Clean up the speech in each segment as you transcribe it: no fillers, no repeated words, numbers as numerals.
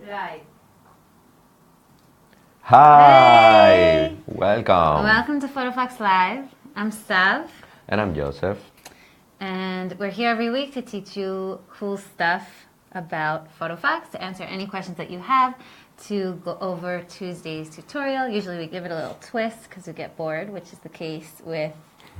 Right. Hi, Hey! welcome. Welcome to Photofox Live. I'm Stav, And I'm Joseph. and we're here every week to teach you cool stuff about Photofox, to answer any questions that you have, to go over Tuesday's tutorial. Usually we give it a little twist because we get bored, which is the case with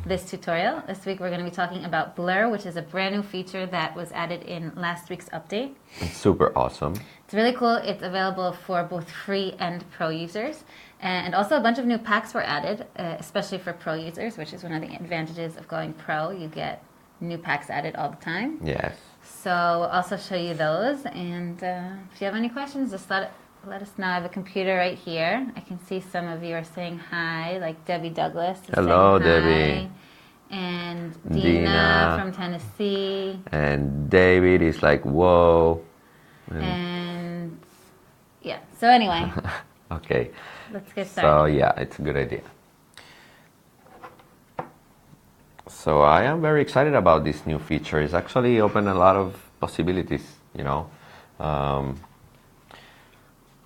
this tutorial. This week we're going to be talking about blur, which is a brand new feature that was added in last week's update. It's super awesome. It's really cool. It's available for both free and pro users. And also a bunch of new packs were added, especially for pro users, which is one of the advantages of going pro. You get new packs added all the time. Yes. So we'll also show you those. And if you have any questions, just let us know. I have a computer right here. I can see some of you are saying hi, like Debbie Douglas is Hello, saying hi. Debbie. And Dina. Dina from Tennessee. And David is like, whoa. And yeah, so anyway, Okay. let's get So started. yeah, it's a good idea. So I am very excited about this new feature. It's actually opened a lot of possibilities, you know.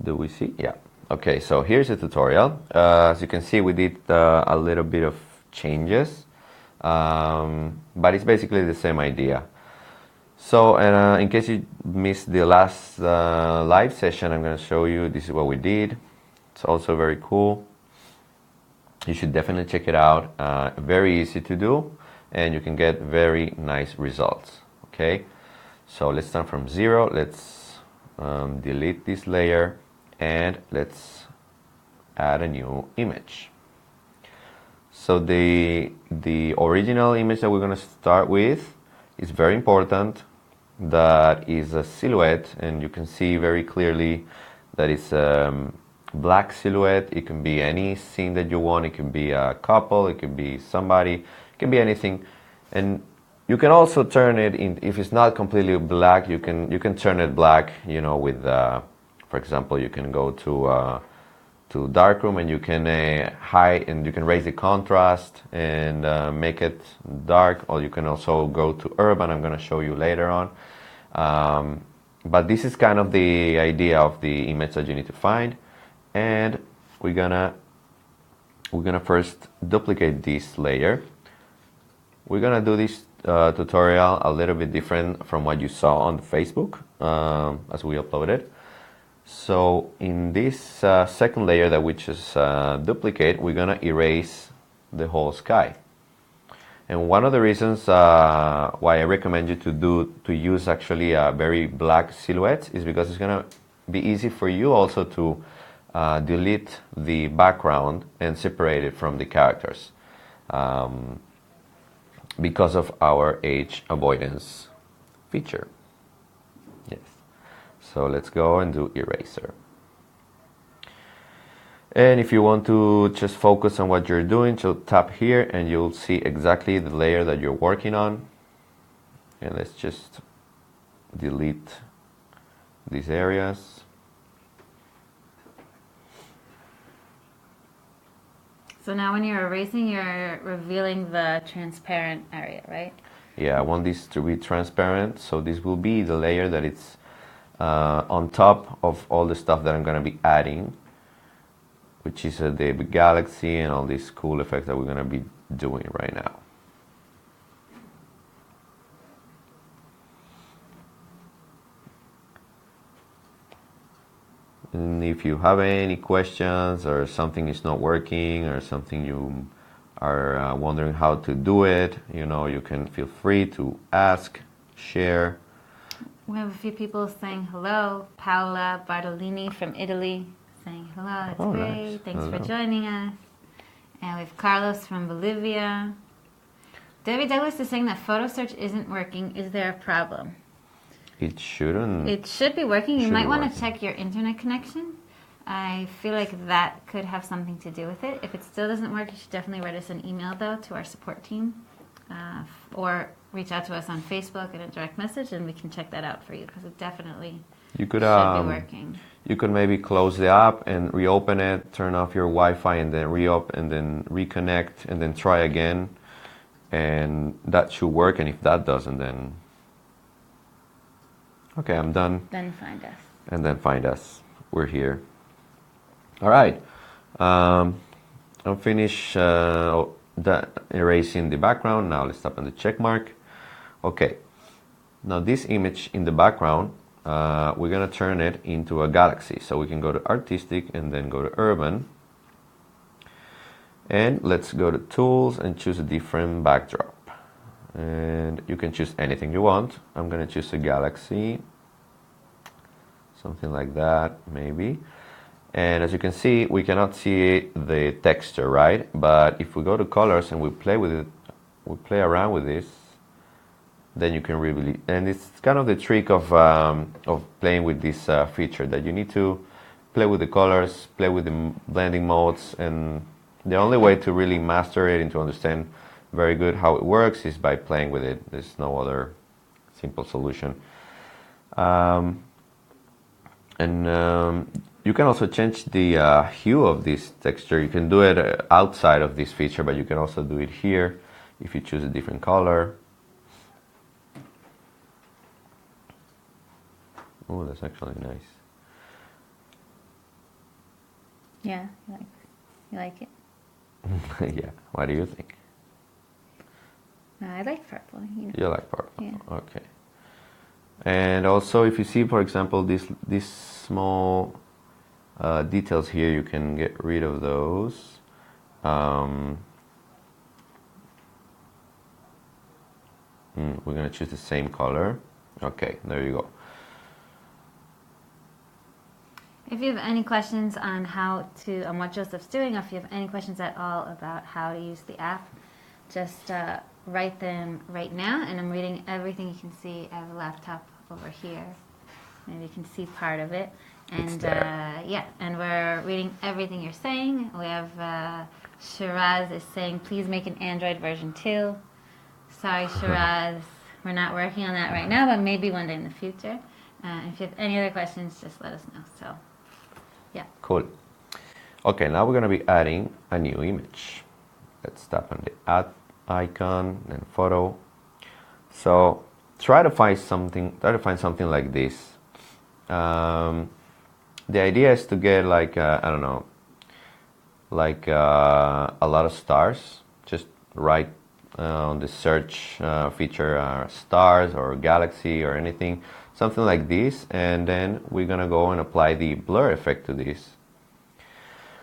Do we see? Yeah. Okay, so here's the tutorial. As you can see, we did a little bit of changes, but it's basically the same idea. So, in case you missed the last live session, I'm going to show you, this is what we did. It's also very cool. You should definitely check it out. Very easy to do, and you can get very nice results. Okay, so let's start from 0. Let's delete this layer, and let's add a new image. So the original image that we're going to start with is very important. That is a silhouette, and you can see very clearly that it's a black silhouette. It can be any scene that you want. It can be a couple, it can be somebody, it can be anything. And you can also turn it in, if it's not completely black, you can turn it black, you know, with for example, you can go to darkroom, and you can hide, and you can raise the contrast and make it dark, or you can also go to urban. I'm going to show you later on, but this is kind of the idea of the image that you need to find. And we're gonna first duplicate this layer. We're gonna do this tutorial a little bit different from what you saw on Facebook as we uploaded. So in this second layer that we just duplicate, we're gonna erase the whole sky. And one of the reasons why I recommend you to use actually a very black silhouette is because it's gonna be easy for you also to delete the background and separate it from the characters because of our age avoidance feature. Yes. So let's go and do eraser. And if you want to just focus on what you're doing, so tap here and you'll see exactly the layer that you're working on. And let's just delete these areas. So now when you're erasing, you're revealing the transparent area, right? Yeah, I want this to be transparent, so this will be the layer that it's on top of all the stuff that I'm going to be adding, which is the galaxy and all these cool effects that we're going to be doing right now. And if you have any questions, or something is not working, or something you are wondering how to do it, you know, you can feel free to ask, share. We have a few people saying hello. Paola Bartolini from Italy saying hello. That's Oh, great. nice. Thanks Hello. for joining us. And we have Carlos from Bolivia. Debbie Douglas is saying that photo search isn't working. Is there a problem? It shouldn't. It should be working. You Should might be want to working. check your internet connection. I feel like that could have something to do with it. If it still doesn't work, you should definitely write us an email, though, to our support team. Or reach out to us on Facebook in a direct message, and we can check that out for you, because it definitely You could should be working. You could maybe close the app and reopen it, turn off your Wi-Fi, and then reopen, and then reconnect, and then try again, and that should work. And if that doesn't, then okay, I'm done. Then find us. and then find us. We're here. All right. I'll finish erasing the background. Now let's tap on the check mark. Okay. Now this image in the background, we're gonna turn it into a galaxy. So we can go to artistic and then go to urban. And let's go to tools and choose a different backdrop. And you can choose anything you want. I'm gonna choose a galaxy. Something like that, maybe. And as you can see, we cannot see the texture, right? But if we go to colors and we play with it, we play around with this, then you can really, and it's kind of the trick of playing with this feature, that you need to play with the colors, play with the blending modes, and the only way to really master it and to understand very good how it works is by playing with it. There's no other simple solution. You can also change the hue of this texture. You can do it outside of this feature, but you can also do it here if you choose a different color. Oh, that's actually nice. Yeah, you like it? Yeah, what do you think? I like purple. You know. You like purple? Yeah. Okay. And also, if you see, for example, these small details here, you can get rid of those. We're gonna choose the same color. Okay, there you go. If you have any questions on what Joseph's doing, or if you have any questions at all about how to use the app, just write them right now. And I'm reading everything. You can see I have a laptop over here. Maybe you can see part of it. And yeah, and we're reading everything you're saying. We have Shiraz is saying, please make an Android version too. Sorry, Shiraz, we're not working on that right now, but maybe one day in the future. If you have any other questions, just let us know. So, yeah. Cool. Okay, now we're going to be adding a new image. Let's tap on the add icon and photo. So try to find something like this. The idea is to get like I don't know, like a lot of stars. Just write on the search feature stars or galaxy or anything, something like this, and then we're gonna go and apply the blur effect to this.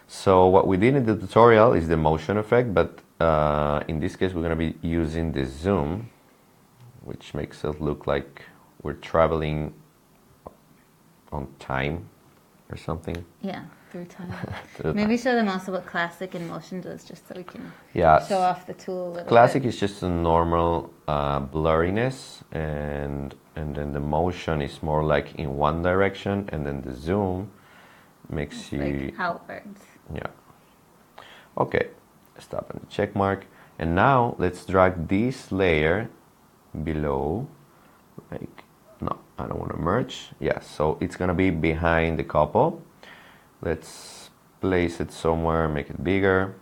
So what we did in the tutorial is the motion effect, but in this case we're gonna be using the zoom, which makes it look like we're traveling on time or something. Yeah, through time. Maybe show them also what classic and motion does, just so we can show off the tool a little Classic bit. is just a normal blurriness, and then the motion is more like in one direction, and then the zoom makes like outwards. Yeah. Okay, stop on the check mark, and now let's drag this layer below. Like, no, I don't want to merge. Yeah, so it's gonna be behind the couple. Let's place it somewhere, make it bigger,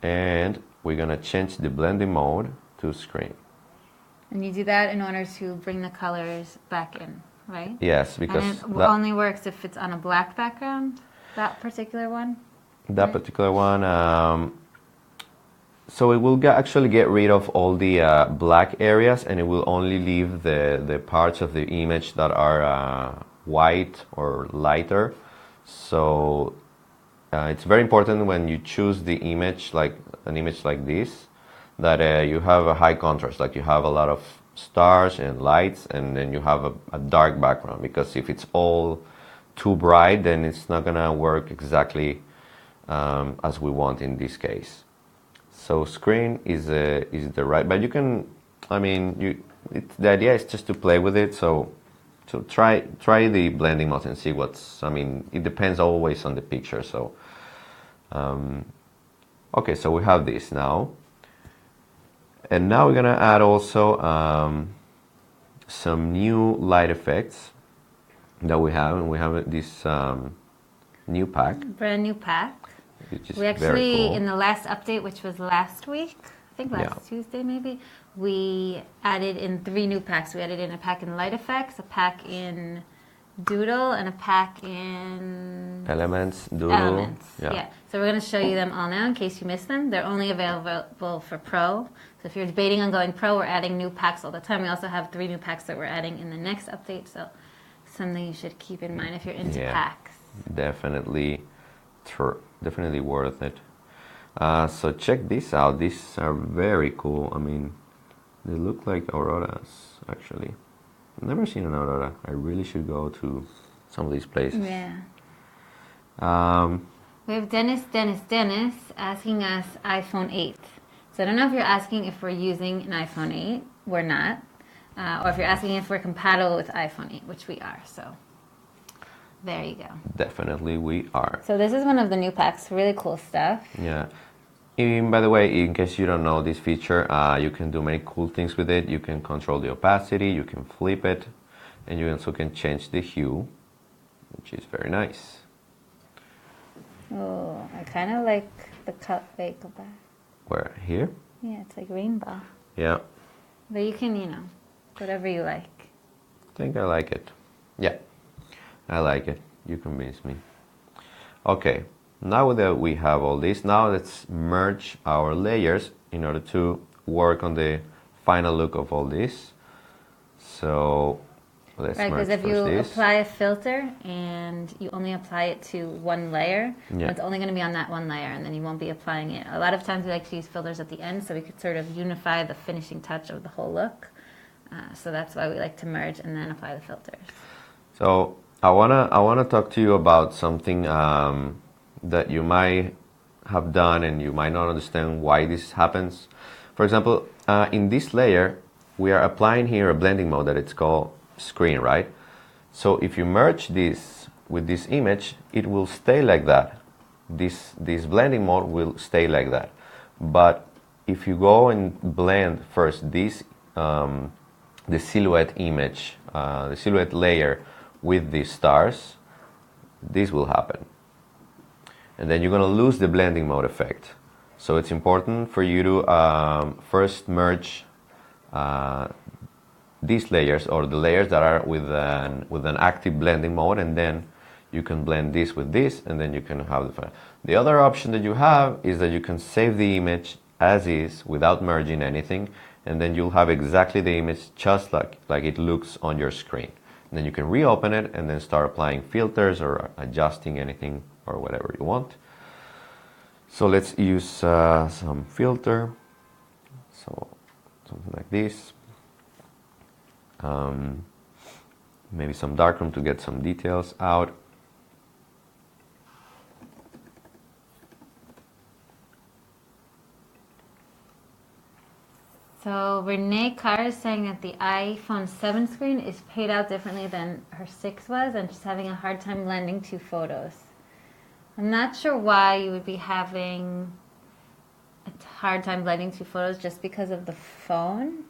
and we're gonna change the blending mode to screen. And you do that in order to bring the colors back in, right? Yes, because and it only works if it's on a black background, that particular one? That particular one, so it will actually get rid of all the black areas, and it will only leave the parts of the image that are white or lighter. So it's very important when you choose the image, like an image like this, that you have a high contrast, like you have a lot of stars and lights, and then you have a dark background, because if it's all too bright, then it's not gonna work exactly as we want in this case. So screen is the right, but you can, I mean, the idea is just to play with it. So try the blending mode and see what's. I mean, it depends always on the picture. So okay, so we have this now, and now we're gonna add also some new light effects that we have, and we have this new pack. Brand new pack. We actually, very cool. In the last update, which was last week, I think last Tuesday maybe, we added in 3 new packs. We added in a pack in light effects, a pack in Doodle and a pack in Elements, Doodle. Elements. Yeah. So we're going to show you them all now in case you missed them. They're only available for Pro. So if you're debating on going Pro, we're adding new packs all the time. We also have 3 new packs that we're adding in the next update. So something you should keep in mind if you're into packs. Definitely worth it. So check this out. These are very cool. I mean, they look like auroras, actually. I've never seen an aurora. I really should go to some of these places. Yeah. We have Dennis asking us iPhone 8. So I don't know if you're asking if we're using an iPhone 8. We're not. Or if you're asking if we're compatible with iPhone 8, which we are. So there you go. Definitely we are. So this is one of the new packs. Really cool stuff. Yeah. By the way, in case you don't know this feature, you can do many cool things with it. You can control the opacity, you can flip it, and you also can change the hue, which is very nice. Oh, I kind of like the cut. Wait, go back. Where? Here? Yeah, it's like rainbow. Yeah. But you can, whatever you like. I think I like it. Yeah, I like it. You convinced me. Okay. Now that we have all this, now let's merge our layers in order to work on the final look of all this. So let's merge because if first you this. apply a filter and you only apply it to one layer, it's only going to be on that one layer, and then you won't be applying it. A lot of times we like to use filters at the end so we could sort of unify the finishing touch of the whole look. So that's why we like to merge and then apply the filters. So I wanna talk to you about something that you might have done and you might not understand why this happens. For example, in this layer, we are applying here a blending mode that it's called screen, right? So if you merge this with this image, it will stay like that. This blending mode will stay like that. But if you go and blend first this, the silhouette image, the silhouette layer with the stars, this will happen. And then you're going to lose the blending mode effect. So it's important for you to first merge these layers, or the layers that are with an active blending mode, and then you can blend this with this, and then you can have the other option that you have is that you can save the image as is without merging anything, and then you'll have exactly the image just like it looks on your screen. And then you can reopen it and then start applying filters or adjusting anything or whatever you want. So let's use some filter. So something like this. Maybe some darkroom to get some details out. So Renee Carr is saying that the iPhone 7 screen is paid out differently than her 6 was, and she's having a hard time blending 2 photos. I'm not sure why you would be having a hard time blending 2 photos just because of the phone.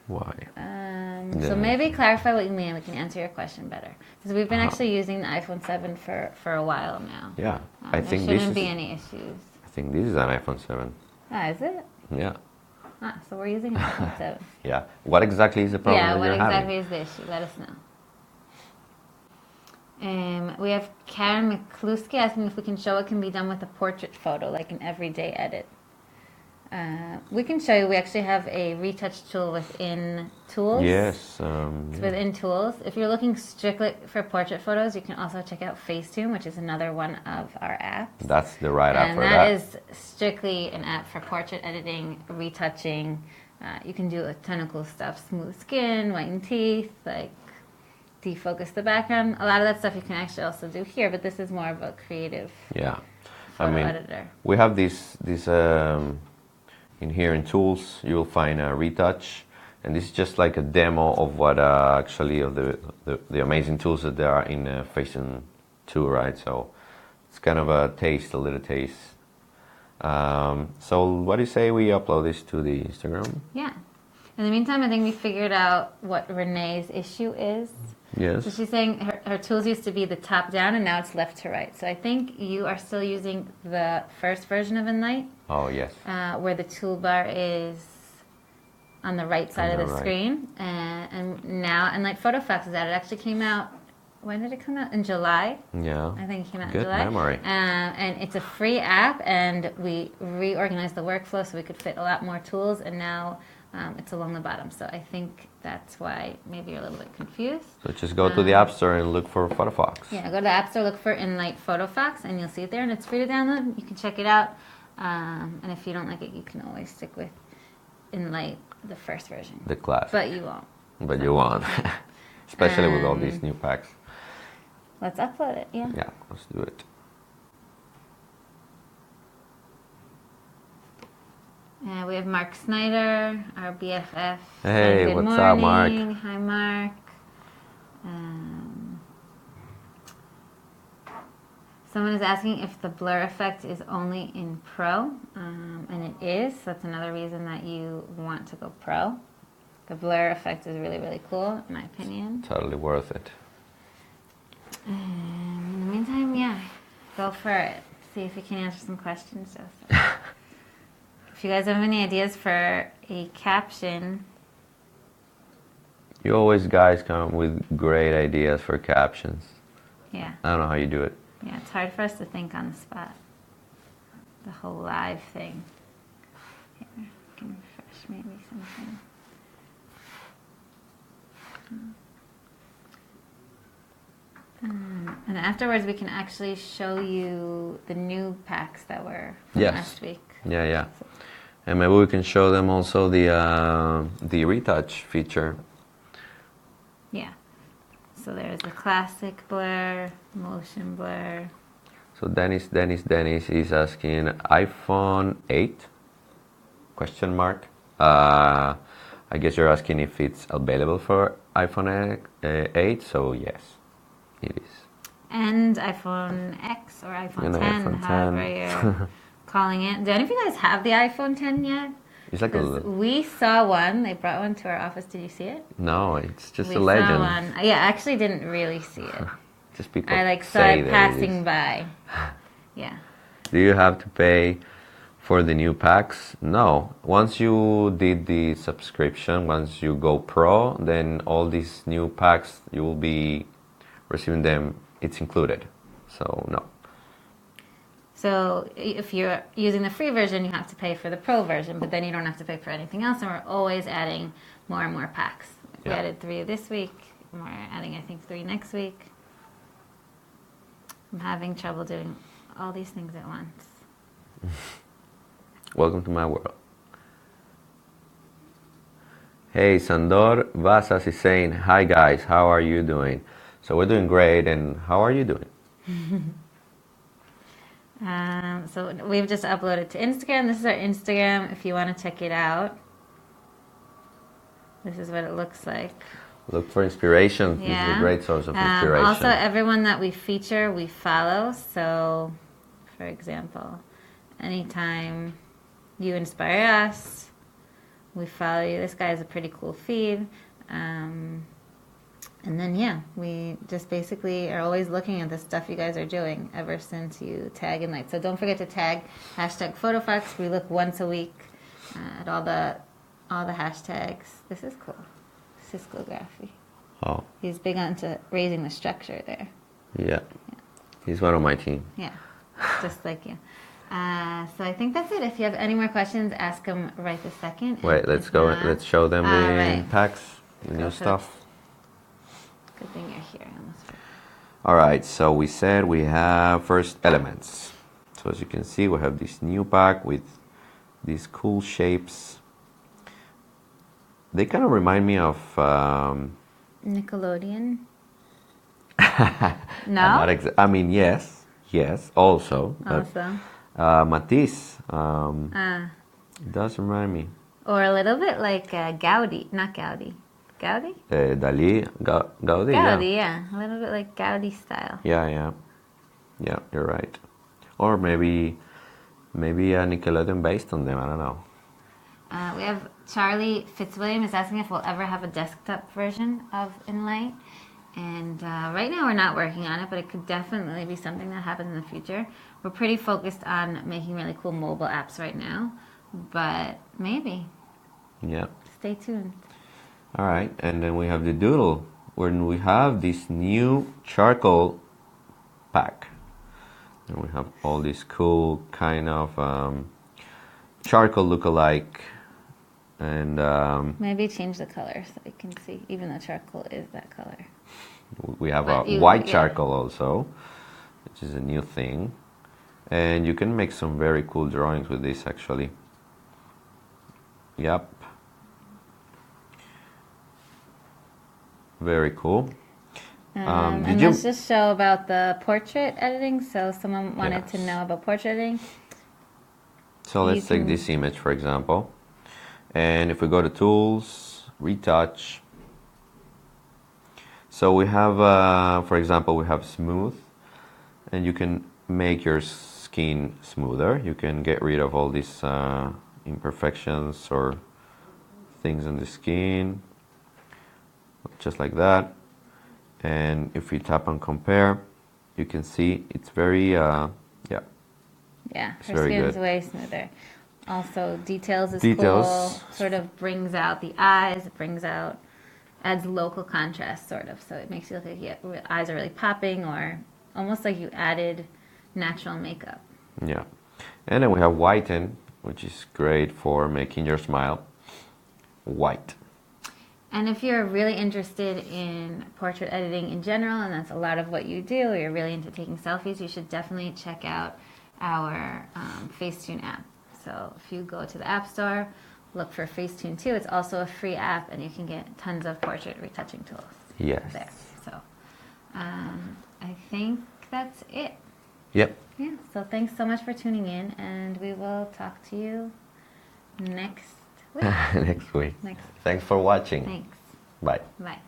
Why? So maybe clarify what you mean. We can answer your question better. Because we've been actually using the iPhone 7 for a while now. Yeah, I think there shouldn't be any issues. I think this is an iPhone 7. Ah, is it? Yeah. Ah, so we're using an iPhone 7. Yeah. What exactly is the problem that you're having? Yeah, what exactly is the issue? Let us know. We have Karen McCluskey asking if we can show what can be done with a portrait photo, like an everyday edit. We can show you. We actually have a retouch tool within Tools. Yes. It's within Tools. If you're looking strictly for portrait photos, you can also check out Facetune, which is another one of our apps. That's the right app for that. And that is strictly an app for portrait editing, retouching. You can do a ton of cool stuff. Smooth skin, whiten teeth, like defocus the background. A lot of that stuff you can actually also do here, but this is more of a creative photo editor. We have this in here in Tools. You'll find a retouch, and this is just like a demo of what actually of the amazing tools that there are in Facetune 2, right? So it's kind of a little taste. So what do you say we upload this to the Instagram? Yeah. In the meantime, I think we figured out what Renee's issue is. Yes. So she's saying her tools used to be the top down and now it's left to right. So I think you are still using the first version of Enlight. Oh, yes. Where the toolbar is on the right side of the screen. And now Enlight Photofox is out. It actually came out when did it come out? In July. Yeah. I think it came out in Good July. memory. And it's a free app, and we reorganized the workflow so we could fit a lot more tools, and now it's along the bottom. So I think that's why maybe you're a little bit confused. So just go to the App Store and look for Photofox. Yeah, go to the App Store, look for Enlight Photofox, and you'll see it there, and it's free to download. You can check it out. And if you don't like it, you can always stick with Enlight, the first version. The class. But you won't. But you won't. Especially with all these new packs. Let's upload it, yeah. Yeah, let's do it. We have Mark Snyder, our BFF. Hey, Good what's morning. up, Mark? Hi, Mark. Someone is asking if the blur effect is only in Pro, and it is. That's another reason that you want to go Pro. The blur effect is really, really cool, in my opinion. Totally worth it. In the meantime, yeah, go for it. See if you can answer some questions, Joseph. If you guys have any ideas for a caption. You always guys come with great ideas for captions. Yeah. I don't know how you do it. Yeah, it's hard for us to think on the spot. The whole live thing. Here, I can refresh maybe something. And afterwards, we can actually show you the new packs that were from last week. Yeah, yeah. And maybe we can show them also the retouch feature. Yeah. So there's a classic blur, motion blur. So Dennis is asking iPhone 8? Question mark. I guess you're asking if it's available for iPhone 8. So yes, it is. And iPhone X or iPhone 10, iPhone 10. however you're calling it. Do any of you guys have the iPhone 10 yet? It's like we saw one. They brought one to our office. Did you see it? No, it's just we a legend. Saw one. Yeah, I actually didn't really see it. Just people I saw say it that passing by. Yeah. Do you have to pay for the new packs? No. Once you did the subscription, once you go Pro, then all these new packs, you will be receiving them. It's included. So, no. So if you're using the free version, you have to pay for the Pro version, but then you don't have to pay for anything else, and we're always adding more and more packs. We added 3 this week, and we're adding, I think, 3 next week. I'm having trouble doing all these things at once. Welcome to my world. Hey, Sandor Vasas is saying, hi guys, how are you doing? So we're doing great, and how are you doing? So we've just uploaded to Instagram. This is our Instagram if you want to check it out. This is what it looks like. Look for inspiration. Yeah. This is a great source of inspiration. Also, everyone that we feature, we follow. So, for example, anytime you inspire us, we follow you. This guy has a pretty cool feed. And then, yeah, we just basically are always looking at the stuff you guys are doing ever since you tag Enlight. So don't forget to tag #Photofox. We look once a week at all the hashtags. This is cool. Ciscography. Oh. He's big onto raising the structure there. Yeah. He's one of my team. Yeah, just like you. So I think that's it. If you have any more questions, ask them right this second. Wait, let's go. Let's show them the packs, the new stuff. Good thing you're here. I almost forgot. All right, so we said we have first elements. So as you can see, we have this new pack with these cool shapes. They kind of remind me of Nickelodeon. No? I mean, yes, also. Also. Matisse does remind me. Or a little bit like Gaudi, not Gaudi. Gaudi? Dali, Gaudi, yeah. A little bit like Gaudi style. Yeah, you're right. Or maybe a Nickelodeon based on them, I don't know. We have Charlie Fitzwilliam is asking if we'll ever have a desktop version of Enlight. And right now we're not working on it, but it could definitely be something that happens in the future. We're pretty focused on making really cool mobile apps right now, but maybe. Yeah. Stay tuned. All right, and then we have the doodle when we have this new charcoal pack. And we have all these cool kind of charcoal look-alike, and maybe change the color so you can see, even though charcoal is that color. we have a white charcoal also, which is a new thing. And you can make some very cool drawings with this actually. Yep. Very cool. And let's just show about the portrait editing. So someone wanted to know about portrait editing. So let's take this image, for example. And if we go to Tools, Retouch. So we have, for example, we have Smooth. And you can make your skin smoother. You can get rid of all these imperfections or things on the skin. Just like that. And if we tap on compare, you can see it's very, yeah, her skin's way smoother. Also, details is Details. cool. Sort of brings out the eyes. It brings out, adds local contrast, sort of. So it makes you look like your eyes are really popping, or almost like you added natural makeup. Yeah. And then we have Whiten, which is great for making your smile white. And if you're really interested in portrait editing in general, and that's a lot of what you do, or you're really into taking selfies, you should definitely check out our Facetune app. So if you go to the App Store, look for Facetune 2. It's also a free app, and you can get tons of portrait retouching tools. Yes. There. So I think that's it. Yep. Yeah. So thanks so much for tuning in, and we will talk to you next week. Next week. Thanks for watching. Thanks. Bye. Bye.